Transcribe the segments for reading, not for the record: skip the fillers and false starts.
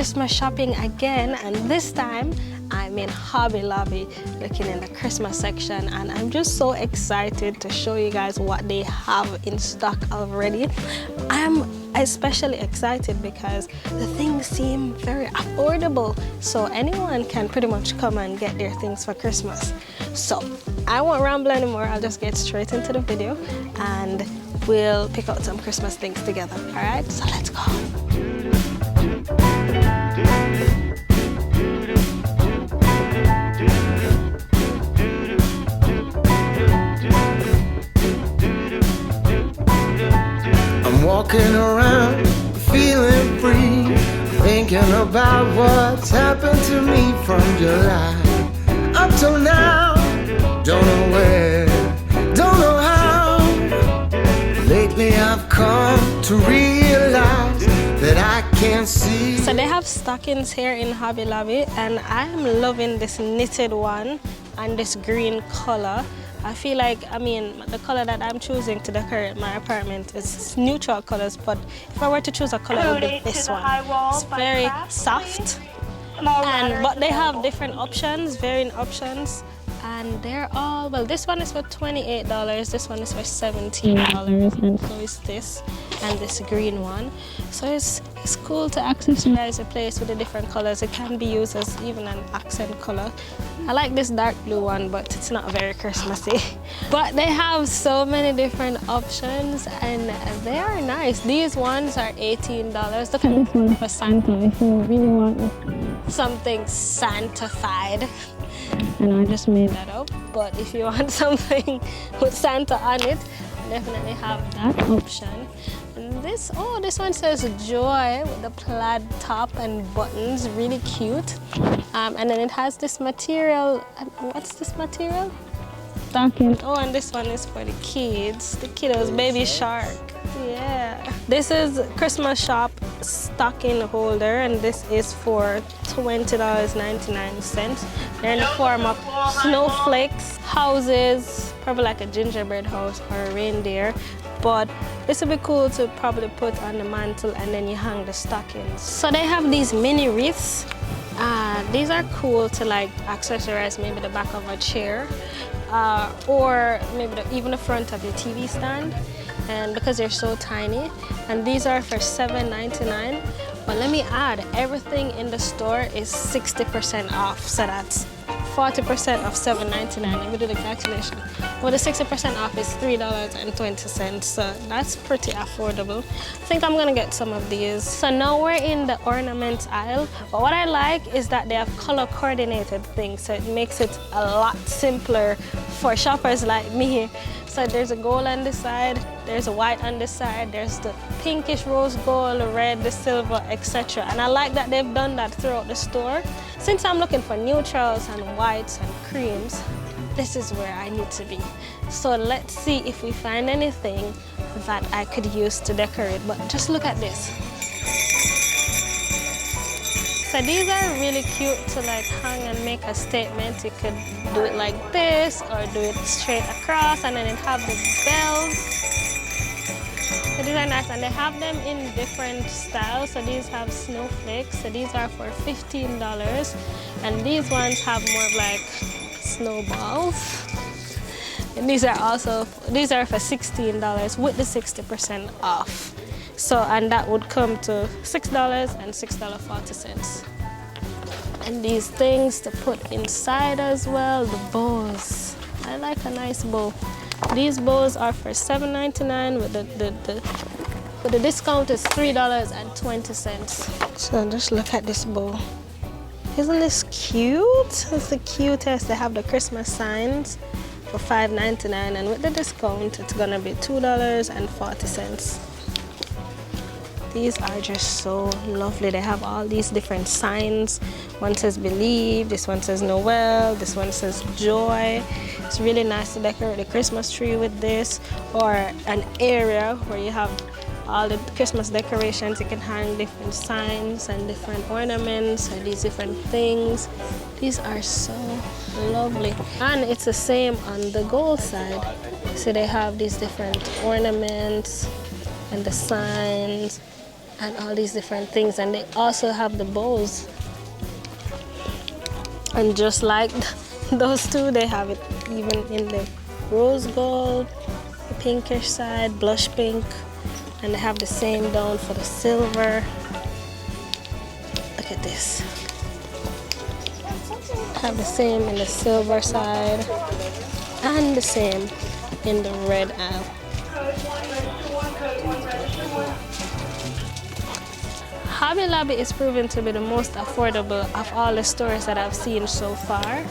Christmas shopping again, and this time I'm in Hobby Lobby looking in the Christmas section, and I'm just so excited to show you guys what they have in stock already. I'm especially excited because the things seem very affordable, so anyone can pretty much come and get their things for Christmas. So I won't ramble anymore, I'll just get straight into the video and we'll pick out some Christmas things together. All right, so let's go. Walking around, feeling free, thinking about what's happened to me from July up till now. Don't know where, don't know how. Lately I've come to realize that I can't see. So they have stockings here in Hobby Lobby, and I'm loving this knitted one and this green color. I feel like, the color that I'm choosing to decorate my apartment is neutral colors, but if I were to choose a color, it would be this one. It's very soft, but they have different options, varying options, and they're all, well, this one is for $28, this one is for $17, and so is this, and this green one. So it's cool to accessorize a place with the different colors. It can be used as even an accent color. I like this dark blue one, but it's not very Christmassy. But they have so many different options and they are nice. These ones are $18. Look at this one for Santa if you really want something Santa-fied. And I just made that up. But if you want something with Santa on it, definitely have that option. And this one says Joy with the plaid top and buttons, really cute. And then it has this material. What's this material? Stocking. Oh, and this one is for the kids, the kiddos, baby shark. Yeah. This is Christmas shop stocking holder, and this is for $20.99. They're in the form of snowflakes, houses, probably like a gingerbread house or a reindeer. But this would be cool to probably put on the mantle and then you hang the stockings. So they have these mini wreaths. These are cool to like accessorize maybe the back of a chair or maybe even the front of your TV stand, and because they're so tiny. And these are for $7.99. But let me add, everything in the store is 60% off, so that's 40% off $7.99. Let me do the calculation. Well, the 60% off is $3.20, so that's pretty affordable. I think I'm gonna get some of these. So now we're in the ornament aisle, but what I like is that they have color coordinated things, so it makes it a lot simpler for shoppers like me. So there's a gold on this side, there's a white on this side, there's the pinkish rose gold, the red, the silver, etc. And I like that they've done that throughout the store. Since I'm looking for neutrals and whites and creams, this is where I need to be. So let's see if we find anything that I could use to decorate. But just look at this. So these are really cute to like hang and make a statement. You could do it like this or do it straight across, and then it have the bells. So these are nice, and they have them in different styles. So these have snowflakes. So these are for $15, and these ones have more of like snowballs. And these are for $16 with the 60% off. So, and that would come to $6 and $6.40. And these things to put inside as well, the bows. I like a nice bow. These bows are for $7.99 with the discount is $3.20. So just look at this bow. Isn't this cute? It's the cutest. They have the Christmas signs for $5.99, and with the discount, it's gonna be $2.40. These are just so lovely. They have all these different signs. One says believe, this one says Noel, this one says joy. It's really nice to decorate the Christmas tree with this, or an area where you have all the Christmas decorations. You can hang different signs and different ornaments and these different things. These are so lovely. And it's the same on the gold side. So they have these different ornaments and the signs. and all these different things. And they also have the bows. And just like those two, they have it even in the rose gold, the pinkish side, blush pink, and they have the same down for the silver. Look at this. Have the same in the silver side and the same in the red aisle. Hobby Lobby is proven to be the most affordable of all the stores that I've seen so far.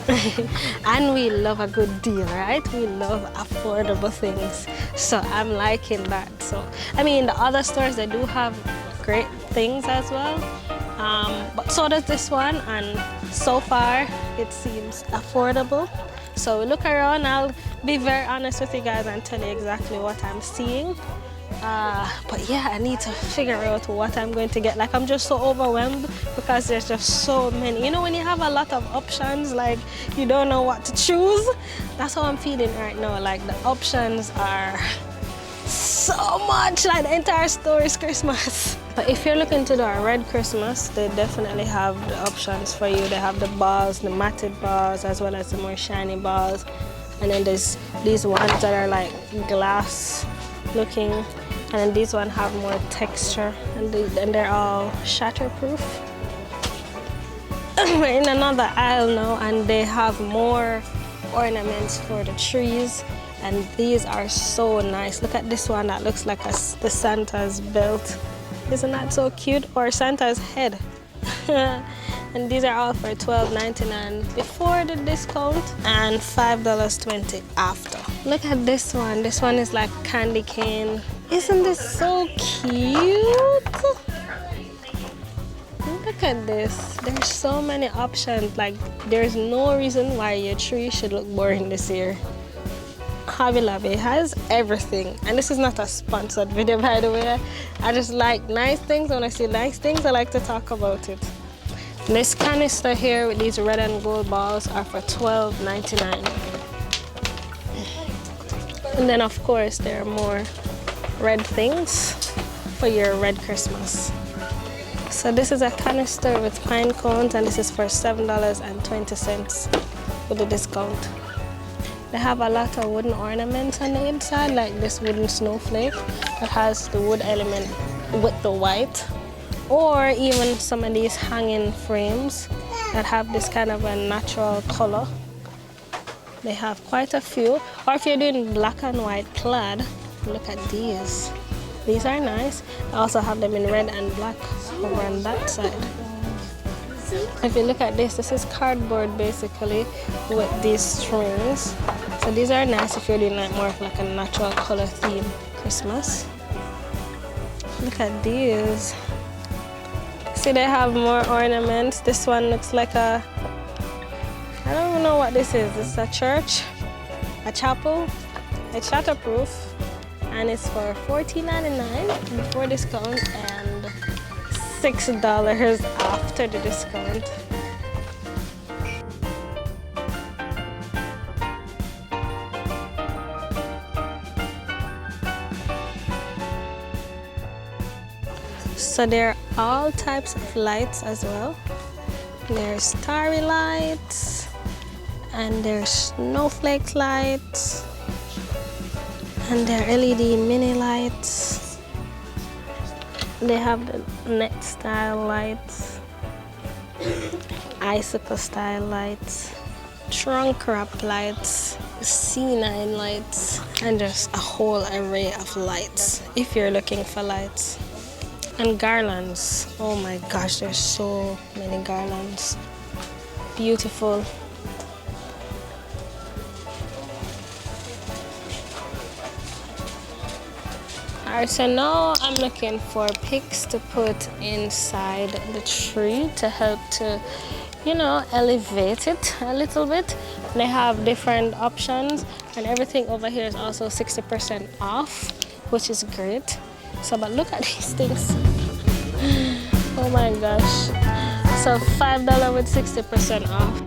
And we love a good deal, right? We love affordable things. So I'm liking that. So, I mean, the other stores, they do have great things as well. But so does this one. And so far, it seems affordable. So we look around. I'll be very honest with you guys and tell you exactly what I'm seeing. But yeah, I need to figure out what I'm going to get. Like, I'm just so overwhelmed because there's just so many. You know, when you have a lot of options, like you don't know what to choose. That's how I'm feeling right now. Like, the options are so much. Like, the entire store is Christmas. But if you're looking to do a red Christmas, they definitely have the options for you. They have the balls, the matted balls, as well as the more shiny balls. And then there's these ones that are like glass looking. And then these ones have more texture, and they're all shatterproof. We're in another aisle now, and they have more ornaments for the trees. And these are so nice. Look at this one that looks like the Santa's belt. Isn't that so cute? Or Santa's head. And these are all for $12.99 before the discount and $5.20 after. Look at this one. This one is like candy cane. Isn't this so cute? Look at this. There's so many options. Like, there's no reason why your tree should look boring this year. Hobby Lobby has everything. And this is not a sponsored video, by the way. I just like nice things. When I see nice things, I like to talk about it. This canister here with these red and gold balls are for $12.99. And then, of course, there are more red things for your red Christmas. So this is a canister with pine cones, and this is for $7.20 with the discount. They have a lot of wooden ornaments on the inside, like this wooden snowflake that has the wood element with the white. Or even some of these hanging frames that have this kind of a natural color. They have quite a few. Or if you're doing black and white clad, look at these. These are nice. I also have them in red and black over on that side. If you look at this, this is cardboard basically with these strings. So these are nice if you're doing like more of like a natural color theme Christmas. Look at these. See, they have more ornaments. This one looks like a, I don't even know what this is. It's a church, a chapel. It's shatterproof, and it's for $14.99 before discount and $6 after the discount. So there are all types of lights as well. There's starry lights, and there's snowflake lights, and there are LED mini lights. They have the net style lights, icicle style lights, trunk wrap lights, C9 lights, and just a whole array of lights if you're looking for lights. And garlands. Oh my gosh, there's so many garlands. Beautiful. Alright, so now I'm looking for picks to put inside the tree to help to, you know, elevate it a little bit. They have different options, and everything over here is also 60% off, which is great. So, but look at these things. Oh my gosh. So $5 with 60% off.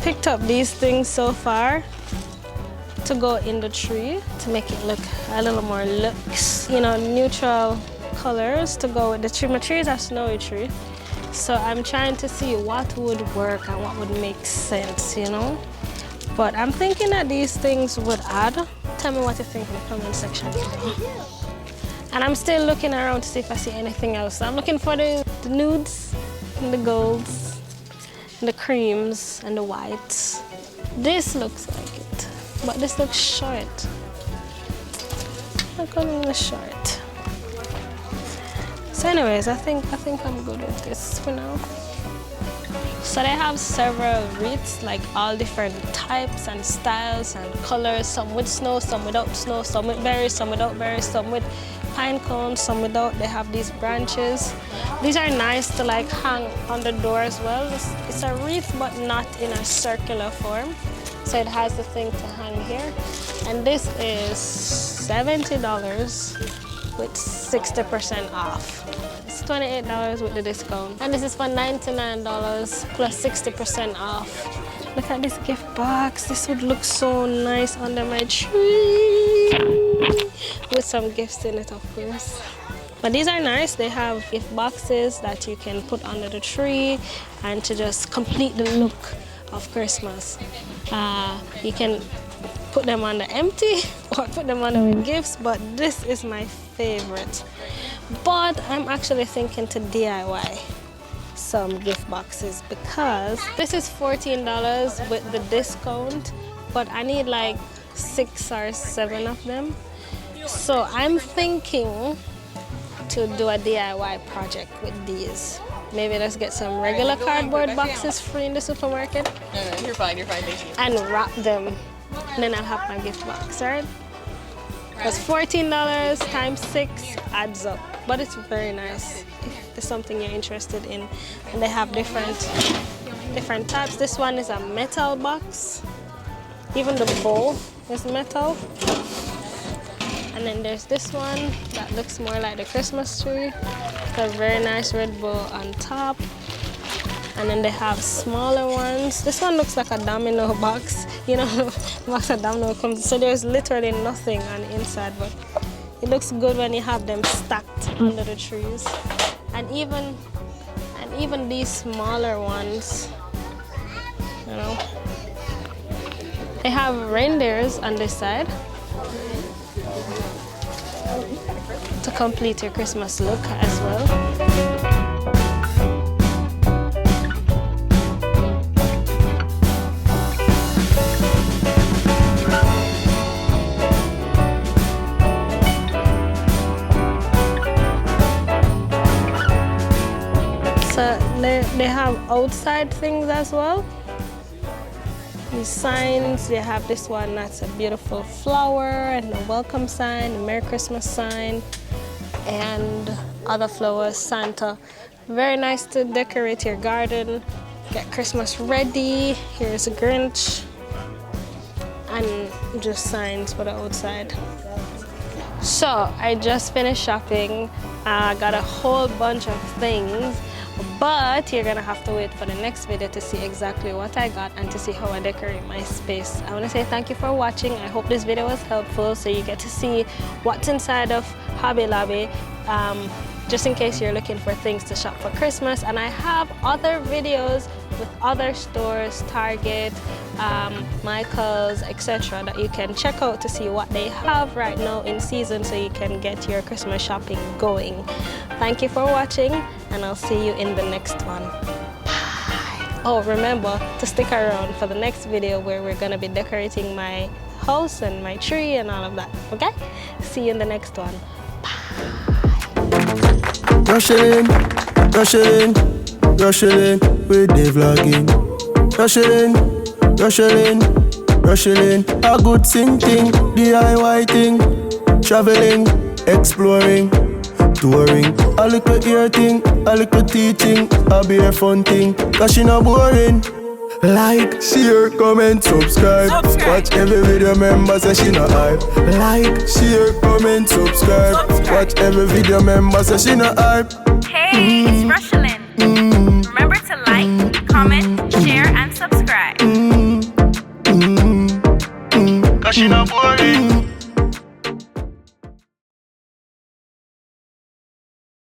picked up these things so far to go in the tree to make it look a little more looks, you know, neutral colors to go with the tree. My tree is a snowy tree, so I'm trying to see what would work and what would make sense, you know. But I'm thinking that these things would add. Tell me what you think in the comment section below. And I'm still looking around to see if I see anything else. So I'm looking for the nudes and the golds and the creams and the whites. This looks like it, but this looks short. Look on the short. So anyways, I think I'm good with this for now. So they have several wreaths, like all different types and styles and colors, some with snow, some without snow, some with berries, some without berries, some with pine cones, some without. They have these branches. These are nice to like hang on the door as well. It's a wreath but not in a circular form. So it has the thing to hang here. And this is $70 with 60% off. It's $28 with the discount. And this is for $99 plus 60% off. Look at this gift box. This would look so nice under my tree. With some gifts in it, of course. But these are nice. They have gift boxes that you can put under the tree and to just complete the look of Christmas. You can put them on the empty or put them on with gifts, but this is my favorite. But I'm actually thinking to DIY some gift boxes because this is $14 with the discount, but I need like 6 or 7 of them. So I'm thinking to do a DIY project with these. Maybe let's get some regular cardboard boxes free in the supermarket. No, you're fine, thank you. And wrap them. And then I'll have my gift box, right? Because $14 times 6 adds up. But it's very nice if there's something you're interested in. And they have different types. This one is a metal box. Even the bowl is metal. And then there's this one that looks more like the Christmas tree. It's a very nice red bow on top. And then they have smaller ones. This one looks like a domino box. You know, box of domino comes. So there's literally nothing on the inside, but it looks good when you have them stacked under the trees. And even these smaller ones, you know. They have reindeers on this side to complete your Christmas look as well. So they have outside things as well. These signs, they have this one that's a beautiful flower and a welcome sign, a Merry Christmas sign, and other flowers, Santa. Very nice to decorate your garden, get Christmas ready. Here's a Grinch, and just signs for the outside. So I just finished shopping. I got a whole bunch of things. But you're gonna have to wait for the next video to see exactly what I got and to see how I decorate my space. I want to say thank you for watching. I hope this video was helpful so you get to see what's inside of Hobby Lobby, just in case you're looking for things to shop for Christmas. And I have other videos with other stores, Target, Michael's, etc. that you can check out to see what they have right now in season so you can get your Christmas shopping going. Thank you for watching, and I'll see you in the next one. Bye. Oh, remember to stick around for the next video where we're gonna be decorating my house and my tree and all of that, okay? See you in the next one. Rochielin, Rochielin, Rochielin, with the vlogging. Rochielin, Rochielin, Rochielin, a good thing, DIY thing, traveling, exploring, touring, a little ear thing, a little teaching, a be a fun thing, cause she not boring. Like, share, comment, subscribe. Watch every video, member say she not hype. Like, share, comment, subscribe. Watch every video, member say she not hype. Hey, it's Rochielin.